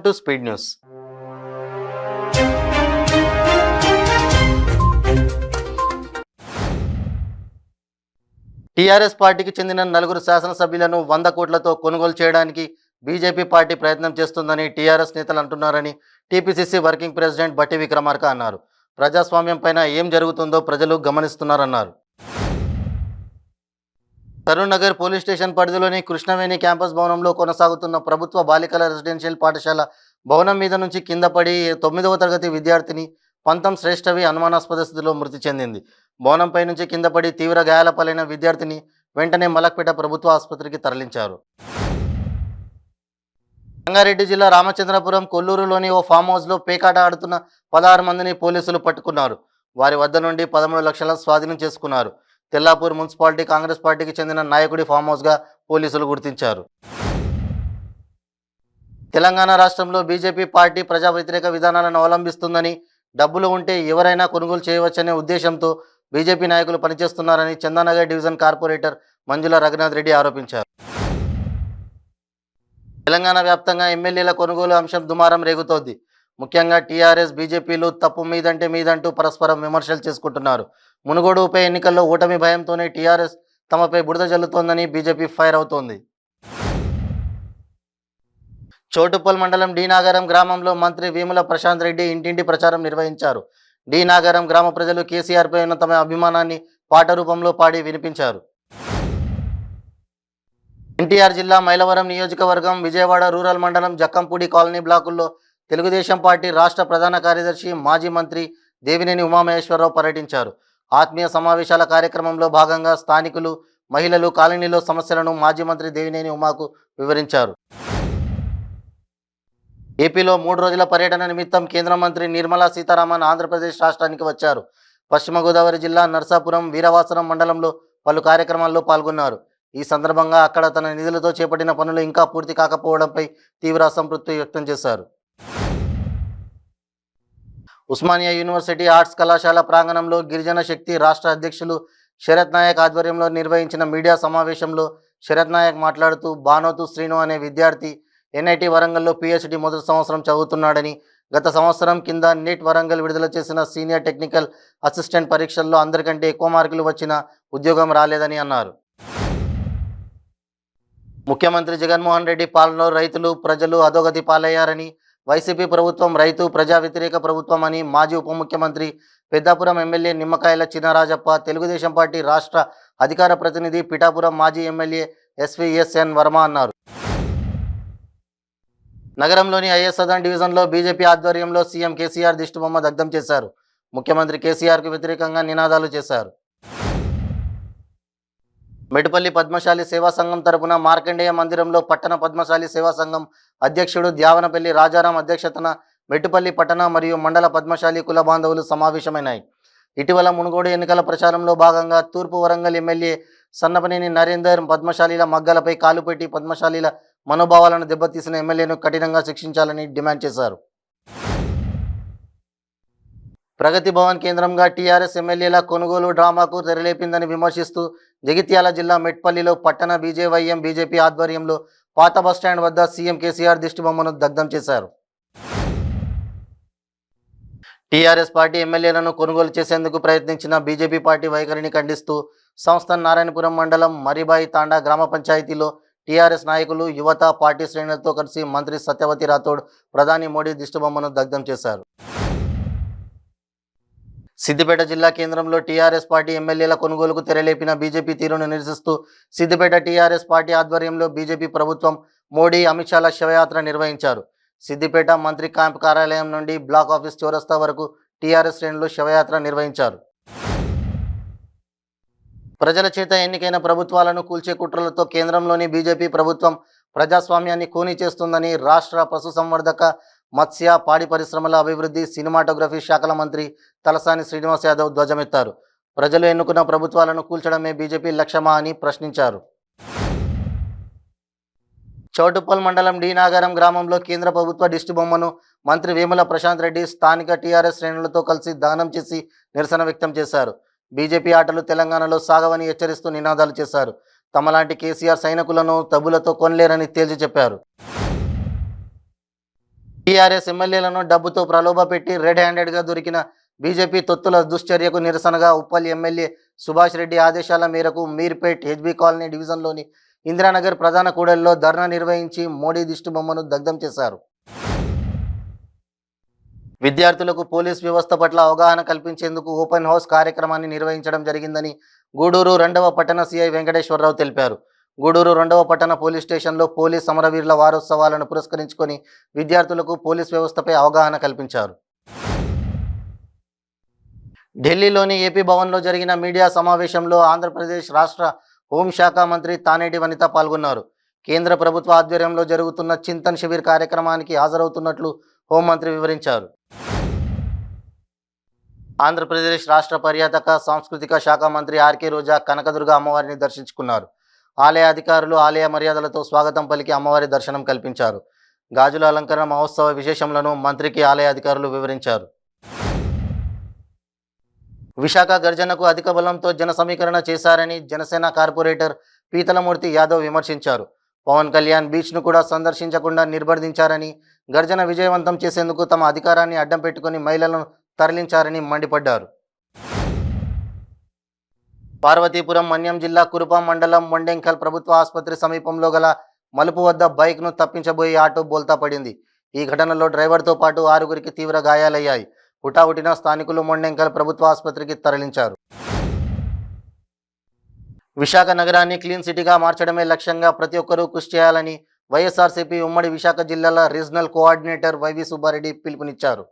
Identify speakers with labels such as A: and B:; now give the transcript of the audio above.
A: To speed news. TRS పార్టీకి చెందిన 4 శాసనసభ్యులను 100 కోట్లతో కొనుగోలు చేయడానికి బీజేపీ పార్టీ ప్రయత్నం చేస్తుందని టీఆర్ఎస్ నేతలు అంటున్నారని టీపీసీసీ వర్కింగ్ ప్రెసిడెంట్ బట్టి విక్రమార్క అన్నారు. ప్రజాస్వామ్యం పైన ఏం జరుగుతుందో ప్రజలు గమనిస్తున్నారన్నారు. తరుణ్ నగర్ పోలీస్ స్టేషన్ పరిధిలోని కృష్ణవేణి క్యాంపస్ భవనంలో కొనసాగుతున్న ప్రభుత్వ బాలికల రెసిడెన్షియల్ పాఠశాల భవనం మీద నుంచి కింద పడి 9వ తరగతి విద్యార్థిని పంతం శ్రేష్టవి అనుమానాస్పద స్థితిలో మృతి చెందింది. భవనంపై నుంచి కింద పడి తీవ్ర గాయాల పాలైన విద్యార్థిని వెంటనే మలక్పేట ప్రభుత్వ ఆసుపత్రికి తరలించారు. రంగారెడ్డి జిల్లా రామచంద్రపురం కొల్లూరులోని ఓ ఫామ్ హౌస్లో పేకాట ఆడుతున్న 16 మందిని పోలీసులు పట్టుకున్నారు. వారి వద్ద నుండి 13 లక్షల స్వాధీనం చేసుకున్నారు. తెల్లాపూర్ మున్సిపాలిటీ కాంగ్రెస్ పార్టీకి చెందిన నాయకుడి ఫామ్ హౌస్గా పోలీసులు గుర్తించారు. తెలంగాణ రాష్ట్రంలో బీజేపీ పార్టీ ప్రజా వ్యతిరేక విధానాలను అవలంబిస్తుందని, డబ్బులు ఉంటే ఎవరైనా కొనుగోలు చేయవచ్చనే ఉద్దేశంతో బీజేపీ నాయకులు పనిచేస్తున్నారని చందానగర్ డివిజన్ కార్పొరేటర్ మంజుల రఘునాథ్ రెడ్డి ఆరోపించారు. తెలంగాణ వ్యాప్తంగా ఎమ్మెల్యేల కొనుగోలు అంశం దుమారం రేగుతోంది. ముఖ్యంగా టీఆర్ఎస్ బీజేపీలు తప్పు మీదంటే మీదంటూ పరస్పరం విమర్శలు చేసుకుంటున్నారు. మునుగోడు ఉప ఎన్నికల్లో ఓటమి భయంతోనే టీఆర్ఎస్ తమపై బురద జల్లుతోందని బీజేపీ ఫైర్ అవుతోంది. చోటుప్పల్ మండలం డి నాగరం గ్రామంలో మంత్రి వేముల ప్రశాంత్ రెడ్డి ఇంటింటి ప్రచారం నిర్వహించారు. డి నాగరం గ్రామ ప్రజలు కేసీఆర్పై ఉన్న తమ అభిమానాన్ని పాట రూపంలో పాడి వినిపించారు. ఎన్టీఆర్ జిల్లా మైలవరం నియోజకవర్గం విజయవాడ రూరల్ మండలం జక్కంపూడి కాలనీ బ్లాకుల్లో తెలుగుదేశం పార్టీ రాష్ట్ర ప్రధాన కార్యదర్శి మాజీ మంత్రి దేవినేని ఉమామహేశ్వరరావు పర్యటించారు. ఆత్మీయ సమావేశాల కార్యక్రమంలో భాగంగా స్థానికులు, మహిళలు కాలనీలో సమస్యలను మాజీ మంత్రి దేవినేని ఉమాకు వివరించారు. ఏపీలో 3 రోజుల పర్యటన నిమిత్తం కేంద్ర మంత్రి నిర్మలా సీతారామన్ ఆంధ్రప్రదేశ్ రాష్ట్రానికి వచ్చారు. పశ్చిమ గోదావరి జిల్లా నర్సాపురం వీరవాసరం మండలంలో పలు కార్యక్రమాల్లో పాల్గొన్నారు. ఈ సందర్భంగా అక్కడ తన నిధులతో చేపట్టిన పనులు ఇంకా పూర్తి కాకపోవడంపై తీవ్ర అసంతృప్తి వ్యక్తం చేశారు. ఉస్మానియా యూనివర్సిటీ ఆర్ట్స్ కళాశాల ప్రాంగణంలో గిరిజన శక్తి రాష్ట్ర అధ్యక్షులు శరత్ నాయక్ ఆధ్వర్యంలో నిర్వహించిన మీడియా సమావేశంలో శరత్ నాయక్ మాట్లాడుతూ బానోతు శ్రీను అనే విద్యార్థి ఎన్ఐటి వరంగల్లో PhD మొదటి సంవత్సరం చదువుతున్నాడని, గత సంవత్సరం కింద నీట్ వరంగల్ విడుదల చేసిన సీనియర్ టెక్నికల్ అసిస్టెంట్ పరీక్షల్లో అందరికంటే ఎక్కువ మార్కులు వచ్చిన ఉద్యోగం రాలేదని అన్నారు. ముఖ్యమంత్రి జగన్మోహన్ రెడ్డి పాలనలో రైతులు, ప్రజలు అధోగతి పాలయ్యారని, వైసీపీ ప్రభుత్వం రైతు ప్రజా వ్యతిరేక ప్రభుత్వం అని మాజీ ఉప ముఖ్యమంత్రి పెద్దాపురం ఎమ్మెల్యే నిమ్మకాయల చినరాజప్ప, తెలుగుదేశం పార్టీ రాష్ట్ర అధికార ప్రతినిధి పిఠాపురం మాజీ ఎమ్మెల్యే SVSN వర్మ అన్నారు. నగరంలోని ఐఎస్ సదన్ డివిజన్లో బీజేపీ ఆధ్వర్యంలో సీఎం కేసీఆర్ దిష్టిబొమ్మ దగ్ధం చేశారు. ముఖ్యమంత్రి కేసీఆర్కు వ్యతిరేకంగా నినాదాలు చేశారు. మెటుపల్లి పద్మశాలి సేవా సంఘం తరపున మార్కండేయ మందిరంలో పట్టణ పద్మశాలి సేవా సంఘం అధ్యక్షుడు ద్యావనపల్లి రాజారాం అధ్యక్షతన మెటుపల్లి పట్టణ మరియు మండల పద్మశాలి కుల బాంధవులు సమావేశమైనాయి. ఇటీవల మునుగోడు ఎన్నికల ప్రచారంలో భాగంగా తూర్పు వరంగల్ ఎమ్మెల్యే సన్నపనేని నరేందర్ పద్మశాలీల మగ్గలపై కాలు పెట్టి పద్మశాలీల మనోభావాలను దెబ్బతీసిన ఎమ్మెల్యేను కఠినంగా శిక్షించాలని డిమాండ్ చేశారు. ప్రగతి భవన్ కేంద్రంగా టీఆర్ఎస్ ఎమ్మెల్యేల కొనుగోలు డ్రామాకు తెరలేపిందని విమర్శిస్తూ జగిత్యాల జిల్లా మెట్పల్లిలో పట్టణ BJYM బీజేపీ ఆధ్వర్యంలో పాత బస్టాండ్ వద్ద సీఎం కేసీఆర్ దిష్టిబొమ్మను దగ్ధం చేశారు. టీఆర్ఎస్ పార్టీ ఎమ్మెల్యేలను కొనుగోలు చేసేందుకు ప్రయత్నించిన బీజేపీ పార్టీ వైఖరిని ఖండిస్తూ సంస్థ నారాయణపురం మండలం మరిబాయి తాండా గ్రామ పంచాయతీలో టీఆర్ఎస్ నాయకులు, యువత, పార్టీ శ్రేణులతో కలిసి మంత్రి సత్యవతి రాథోడ్ ప్రధాని మోడీ దిష్టిబొమ్మను దగ్ధం చేశారు. సిద్దిపేట జిల్లా కేంద్రంలో టీఆర్ఎస్ పార్టీ ఎమ్మెల్యేల కొనుగోలుకు తెరలేపిన బీజేపీ తీరును నిరసిస్తూ సిద్దిపేట టీఆర్ఎస్ పార్టీ ఆధ్వర్యంలో బీజేపీ ప్రభుత్వం, మోడీ, అమిత్ షాల శవయాత్ర నిర్వహించారు. సిద్దిపేట మంత్రి క్యాంప్ కార్యాలయం నుండి బ్లాక్ ఆఫీస్ చౌరస్తా వరకు టీఆర్ఎస్ శ్రేణులు శవయాత్ర నిర్వహించారు. ప్రజల చేత ఎన్నికైన ప్రభుత్వాలను కూల్చే కుట్రలతో కేంద్రంలోని బీజేపీ ప్రభుత్వం ప్రజాస్వామ్యాన్ని ఖూనీ చేస్తుందని రాష్ట్ర పశుసంవర్ధక, మత్స్య, పాడి పరిశ్రమల అభివృద్ధి, సినిమాటోగ్రఫీ శాఖల మంత్రి తలసాని శ్రీనివాస్ యాదవ్ ధ్వజమెత్తారు. ప్రజలు ఎన్నుకున్న ప్రభుత్వాలను కూల్చడమే బీజేపీ లక్ష్యమా అని ప్రశ్నించారు. చౌటుప్పల్ మండలం డి నాగరం గ్రామంలో కేంద్ర ప్రభుత్వ దిష్టిబొమ్మను మంత్రి వేముల ప్రశాంత్ రెడ్డి స్థానిక టీఆర్ఎస్ శ్రేణులతో కలిసి దహనం చేసి నిరసన వ్యక్తం చేశారు. బీజేపీ ఆటలు తెలంగాణలో సాగవని హెచ్చరిస్తూ నినాదాలు చేశారు. తమలాంటి కేసీఆర్ సైనికులను తబులతో కొనలేరని తేల్చి చెప్పారు. టీఆర్ఎస్ ఎమ్మెల్యేలను డబ్బుతో ప్రలోభపెట్టి రెడ్ హ్యాండెడ్గా దొరికిన బీజేపీ తొత్తుల దుశ్చర్యకు నిరసనగా ఉప్పల్ ఎమ్మెల్యే సుభాష్ రెడ్డి ఆదేశాల మేరకు మీర్పేట్ హెచ్బీ కాలనీ డివిజన్లోని ఇందిరానగర్ ప్రధాన కూడలిలో ధర్నా నిర్వహించి మోడీ దిష్టిబొమ్మను దగ్ధం చేశారు. విద్యార్థులకు పోలీస్ వ్యవస్థ పట్ల అవగాహన కల్పించేందుకు ఓపెన్ హౌస్ కార్యక్రమాన్ని నిర్వహించడం జరిగిందని గూడూరు 2వ పట్టణ సిఐ వెంకటేశ్వరరావు తెలిపారు. గూడూరు 2వ పట్టణ పోలీస్ స్టేషన్లో పోలీస్ సమరవీరుల వారోత్సవాలను పురస్కరించుకొని విద్యార్థులకు పోలీస్ వ్యవస్థపై అవగాహన కల్పించారు. ఢిల్లీలోని ఏపీ భవన్లో జరిగిన మీడియా సమావేశంలో ఆంధ్రప్రదేశ్ రాష్ట్ర హోంశాఖ మంత్రి తానేటి వనిత పాల్గొన్నారు. కేంద్ర ప్రభుత్వ ఆధ్వర్యంలో జరుగుతున్న చింతన్ శిబిర్ కార్యక్రమానికి హాజరవుతున్నట్లు హోంమంత్రి వివరించారు. ఆంధ్రప్రదేశ్ రాష్ట్ర పర్యాటక సాంస్కృతిక శాఖ మంత్రి ఆర్కే రోజా కనకదుర్గ అమ్మవారిని దర్శించుకున్నారు. ఆలయ అధికారులు ఆలయ మర్యాదలతో స్వాగతం పలికి అమ్మవారి దర్శనం కల్పించారు. గాజుల అలంకరణ మహోత్సవ విశేషములను మంత్రికి ఆలయ అధికారులు వివరించారు. విశాఖ గర్జనకు అధిక బలంతో జన సమీకరణ చేశారని జనసేన కార్పొరేటర్ పీతలమూర్తి యాదవ్ విమర్శించారు. పవన్ కళ్యాణ్ బీచ్ను కూడా సందర్శించకుండా నిర్బంధించారని, గర్జన విజయవంతం చేసేందుకు తమ అధికారాన్ని అడ్డం పెట్టుకుని మహిళలను తరలించారని మండిపడ్డారు. పార్వతీపురం మన్యం జిల్లా కురుపాం మండలం మొండెంకల్ ప్రభుత్వ ఆసుపత్రి సమీపంలో గల మలుపు వద్ద బైక్ను తప్పించబోయే ఆటో బోల్తా పడింది. ఈ ఘటనలో డ్రైవర్తో పాటు 6గురికి తీవ్ర గాయాలయ్యాయి. హుటాహుటిన స్థానికులు మొండెంకల్ ప్రభుత్వ ఆసుపత్రికి తరలించారు. విశాఖ నగరాన్ని క్లీన్ సిటీగా మార్చడమే లక్ష్యంగా ప్రతి ఒక్కరూ కృషి చేయాలని వైఎస్ఆర్సీపీ ఉమ్మడి విశాఖ జిల్లాల రీజనల్ కోఆర్డినేటర్ వైవి సుబ్బారెడ్డి పిలుపునిచ్చారు.